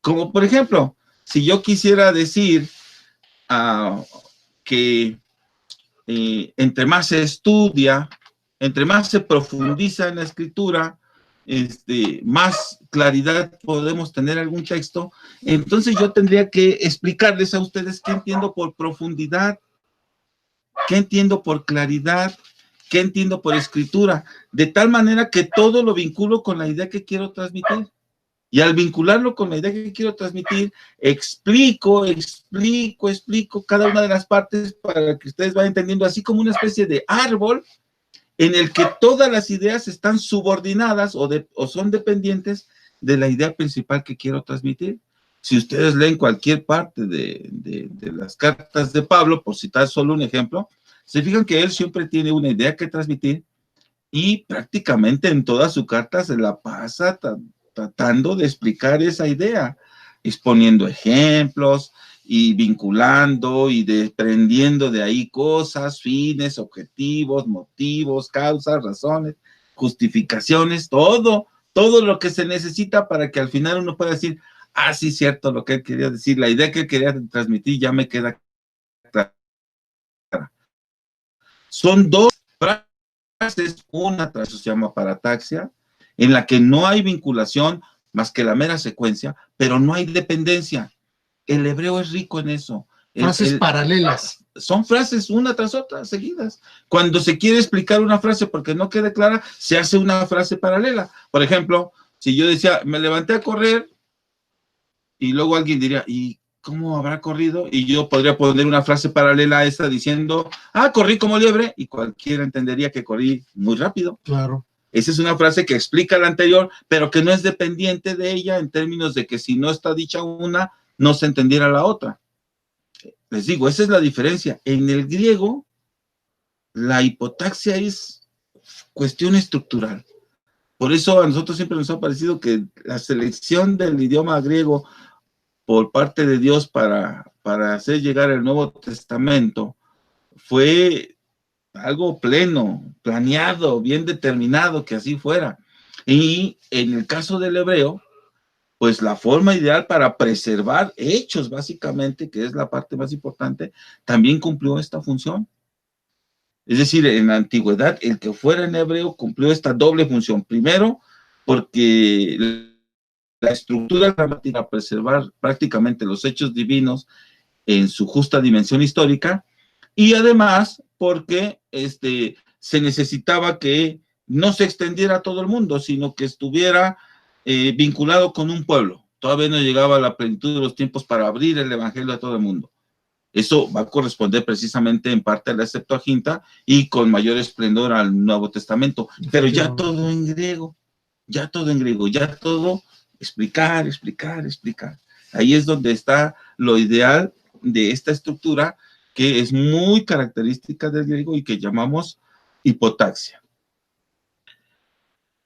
Como por ejemplo, si yo quisiera decir que entre más se estudia, entre más se profundiza en la escritura, más claridad podemos tener algún texto, entonces yo tendría que explicarles a ustedes qué entiendo por profundidad, qué entiendo por claridad, qué entiendo por escritura, de tal manera que todo lo vinculo con la idea que quiero transmitir. Y al vincularlo con la idea que quiero transmitir, explico cada una de las partes para que ustedes vayan entendiendo, así como una especie de árbol en el que todas las ideas están subordinadas o son dependientes de la idea principal que quiero transmitir. Si ustedes leen cualquier parte de las cartas de Pablo, por citar solo un ejemplo, se fijan que él siempre tiene una idea que transmitir y prácticamente en toda su carta se la pasa tratando de explicar esa idea, exponiendo ejemplos y vinculando y desprendiendo de ahí cosas, fines, objetivos, motivos, causas, razones, justificaciones, todo lo que se necesita para que al final uno pueda decir, ah, sí, cierto, lo que él quería decir, la idea que él quería transmitir ya me queda clara. Son dos frases, una se llama parataxia, en la que no hay vinculación más que la mera secuencia, pero no hay dependencia. El hebreo es rico en eso. Frases paralelas. Son frases una tras otra, seguidas. Cuando se quiere explicar una frase porque no quede clara, se hace una frase paralela. Por ejemplo, si yo decía, me levanté a correr, y luego alguien diría, ¿y cómo habrá corrido? Y yo podría poner una frase paralela a esta diciendo, corrí como liebre, y cualquiera entendería que corrí muy rápido. Claro. Esa es una frase que explica la anterior, pero que no es dependiente de ella en términos de que si no está dicha una, no se entendiera la otra. Les digo, esa es la diferencia. En el griego, la hipotaxia es cuestión estructural. Por eso a nosotros siempre nos ha parecido que la selección del idioma griego por parte de Dios para hacer llegar el Nuevo Testamento fue algo pleno, planeado, bien determinado, que así fuera. Y en el caso del hebreo, pues la forma ideal para preservar hechos, básicamente, que es la parte más importante, también cumplió esta función. Es decir, en la antigüedad, el que fuera en hebreo cumplió esta doble función. Primero, porque la estructura gramática, preservar prácticamente los hechos divinos en su justa dimensión histórica, y además porque se necesitaba que no se extendiera a todo el mundo, sino que estuviera vinculado con un pueblo. Todavía no llegaba a la plenitud de los tiempos para abrir el evangelio a todo el mundo. Eso va a corresponder precisamente en parte a la Septuaginta y con mayor esplendor al Nuevo Testamento, pero ya todo en griego, ya todo explicar. Ahí es donde está lo ideal de esta estructura que es muy característica del griego y que llamamos hipotaxia.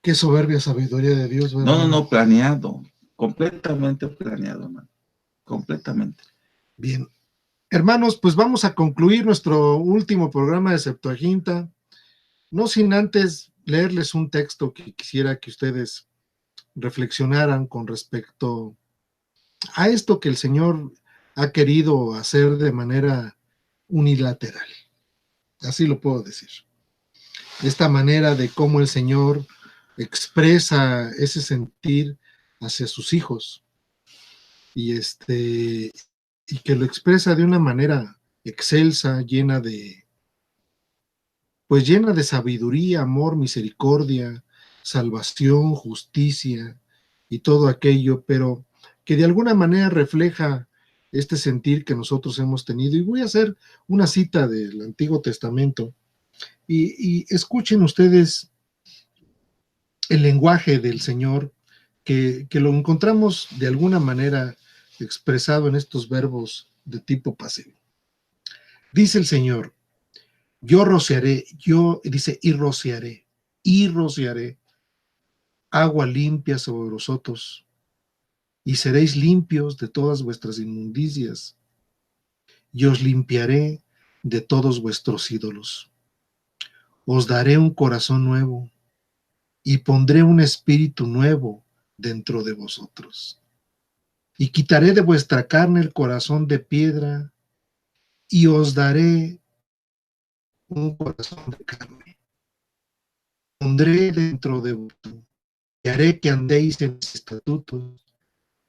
Qué soberbia sabiduría de Dios, ¿verdad? No, planeado, completamente planeado, hermano, completamente. Bien. Hermanos, pues vamos a concluir nuestro último programa de Septuaginta, no sin antes leerles un texto que quisiera que ustedes reflexionaran con respecto a esto que el Señor ha querido hacer de manera unilateral. Así lo puedo decir. Esta manera de cómo el Señor expresa ese sentir hacia sus hijos y que lo expresa de una manera excelsa, llena de sabiduría, amor, misericordia, salvación, justicia y todo aquello, pero que de alguna manera refleja este sentir que nosotros hemos tenido. Y voy a hacer una cita del Antiguo Testamento y escuchen ustedes el lenguaje del Señor, que lo encontramos de alguna manera expresado en estos verbos de tipo pasivo. Dice el Señor: yo rociaré, y rociaré agua limpia sobre vosotros, y seréis limpios de todas vuestras inmundicias, y os limpiaré de todos vuestros ídolos. Os daré un corazón nuevo, y pondré un espíritu nuevo dentro de vosotros. Y quitaré de vuestra carne el corazón de piedra, y os daré un corazón de carne. Pondré dentro de vosotros, y haré que andéis en mis estatutos,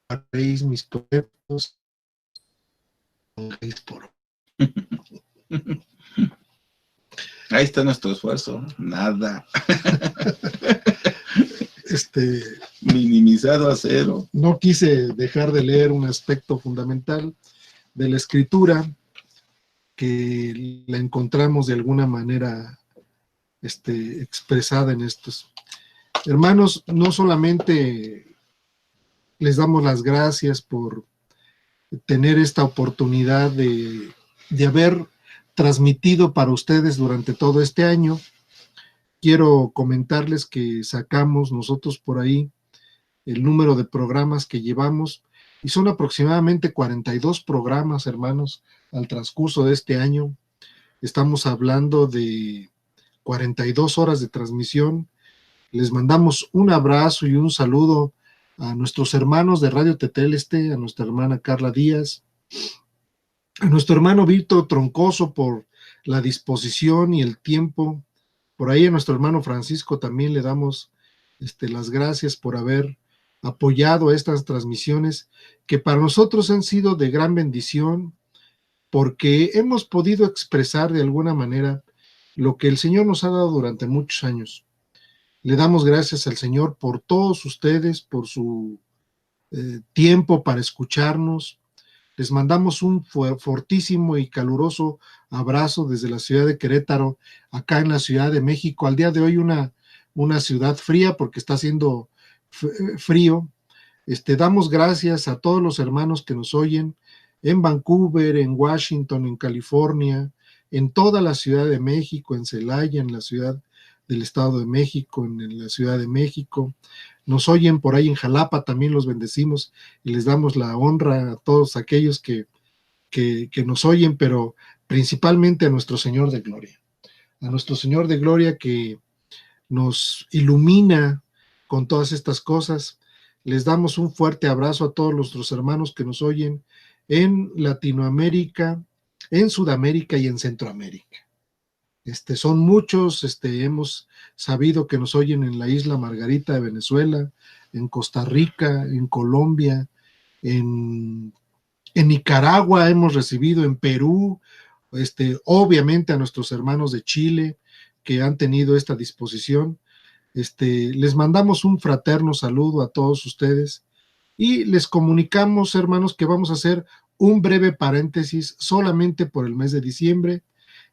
haréis mis preceptos, pongáis por. Ahí está nuestro esfuerzo, nada. Minimizado a cero. No quise dejar de leer un aspecto fundamental de la Escritura, que la encontramos de alguna manera expresada en estos. Hermanos, no solamente les damos las gracias por tener esta oportunidad de haber transmitido para ustedes durante todo este año. Quiero comentarles que sacamos nosotros por ahí el número de programas que llevamos, y son aproximadamente 42 programas, hermanos, al transcurso de este año. Estamos hablando de 42 horas de transmisión. Les mandamos un abrazo y un saludo a nuestros hermanos de Radio Teteleste, a nuestra hermana Carla Díaz, a nuestro hermano Víctor Troncoso por la disposición y el tiempo. Por ahí a nuestro hermano Francisco también le damos las gracias por haber apoyado estas transmisiones, que para nosotros han sido de gran bendición, porque hemos podido expresar de alguna manera lo que el Señor nos ha dado durante muchos años. Le damos gracias al Señor por todos ustedes, por su tiempo para escucharnos. Les mandamos un fortísimo y caluroso abrazo desde la ciudad de Querétaro, acá en la Ciudad de México. Al día de hoy una ciudad fría, porque está haciendo frío. Damos gracias a todos los hermanos que nos oyen en Vancouver, en Washington, en California, en toda la Ciudad de México, en Celaya, en la ciudad del Estado de México, en la Ciudad de México. Nos oyen por ahí en Jalapa, también los bendecimos y les damos la honra a todos aquellos que nos oyen, pero principalmente a nuestro Señor de Gloria. A nuestro Señor de Gloria, que nos ilumina con todas estas cosas. Les damos un fuerte abrazo a todos nuestros hermanos que nos oyen en Latinoamérica, en Sudamérica y en Centroamérica. Son muchos, hemos sabido que nos oyen en la isla Margarita de Venezuela, en Costa Rica, en Colombia, en Nicaragua hemos recibido, en Perú, obviamente a nuestros hermanos de Chile que han tenido esta disposición. Les mandamos un fraterno saludo a todos ustedes y les comunicamos, hermanos, que vamos a hacer un breve paréntesis solamente por el mes de diciembre,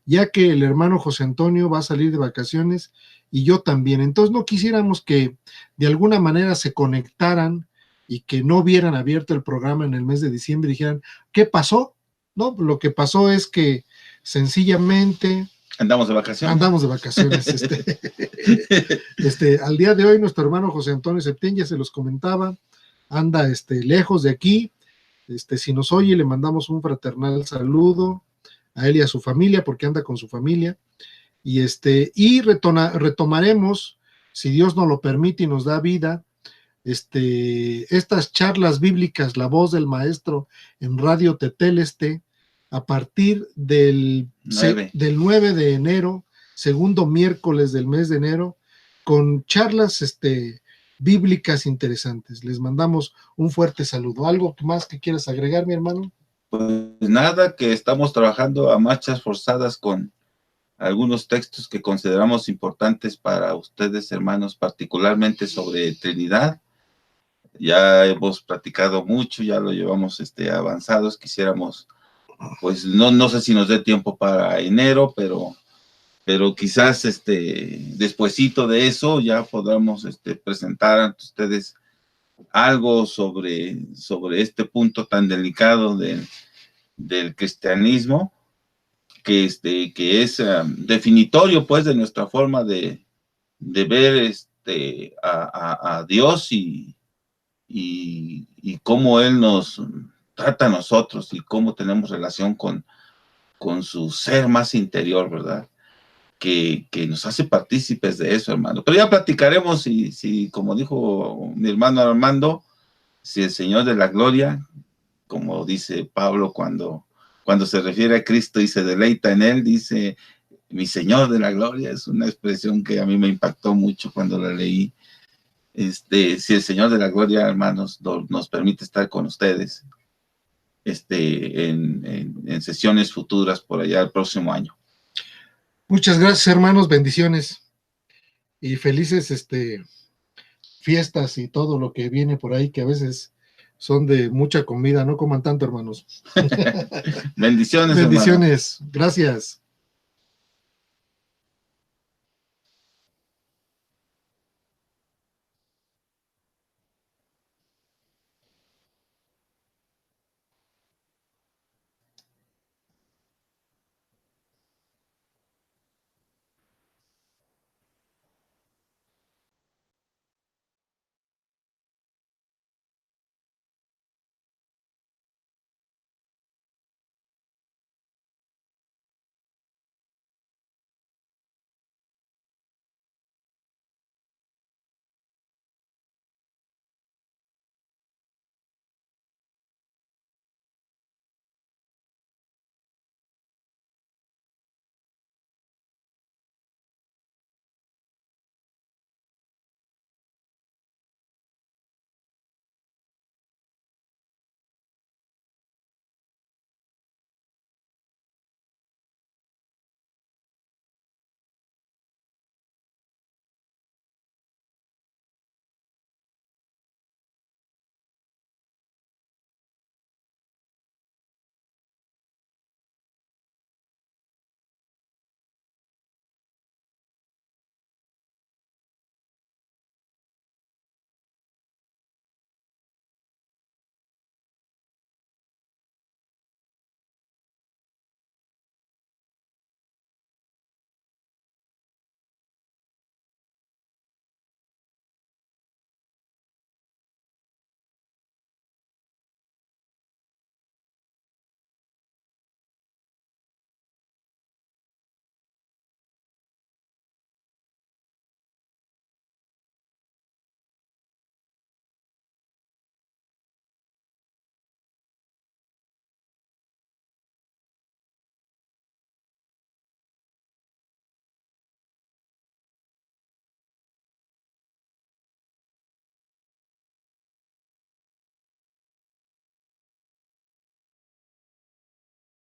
ya que el hermano José Antonio va a salir de vacaciones y yo también. Entonces no quisiéramos que de alguna manera se conectaran y que no hubieran abierto el programa en el mes de diciembre y dijeran, ¿qué pasó? No, lo que pasó es que sencillamente Andamos de vacaciones. Andamos de vacaciones. Al día de hoy, nuestro hermano José Antonio Septién, ya se los comentaba, anda lejos de aquí. Si nos oye, le mandamos un fraternal saludo a él y a su familia, porque anda con su familia. Y retomaremos, si Dios nos lo permite y nos da vida, estas charlas bíblicas, La Voz del Maestro, en Radio Teteleste, a partir del 9 de enero, segundo miércoles del mes de enero, con charlas bíblicas interesantes. Les mandamos un fuerte saludo. ¿Algo más que quieras agregar, mi hermano? Pues nada, que estamos trabajando a marchas forzadas con algunos textos que consideramos importantes para ustedes, hermanos, particularmente sobre Trinidad. Ya hemos platicado mucho, ya lo llevamos avanzados. Quisiéramos, pues no sé si nos dé tiempo para enero, pero quizás despuesito de eso ya podamos presentar ante ustedes algo sobre este punto tan delicado del cristianismo, que es definitorio, pues, de nuestra forma de ver a Dios y cómo Él nos trata a nosotros y cómo tenemos relación con su ser más interior, ¿verdad? Que nos hace partícipes de eso, hermano. Pero ya platicaremos si como dijo mi hermano Armando, si el Señor de la gloria, como dice Pablo cuando se refiere a Cristo y se deleita en Él, dice, mi Señor de la gloria, es una expresión que a mí me impactó mucho cuando la leí. Si el Señor de la gloria, hermanos, nos permite estar con ustedes en sesiones futuras por allá el próximo año. Muchas gracias, hermanos, bendiciones y felices fiestas y todo lo que viene por ahí, que a veces son de mucha comida. No coman tanto, hermanos. Bendiciones, bendiciones, hermano. Gracias.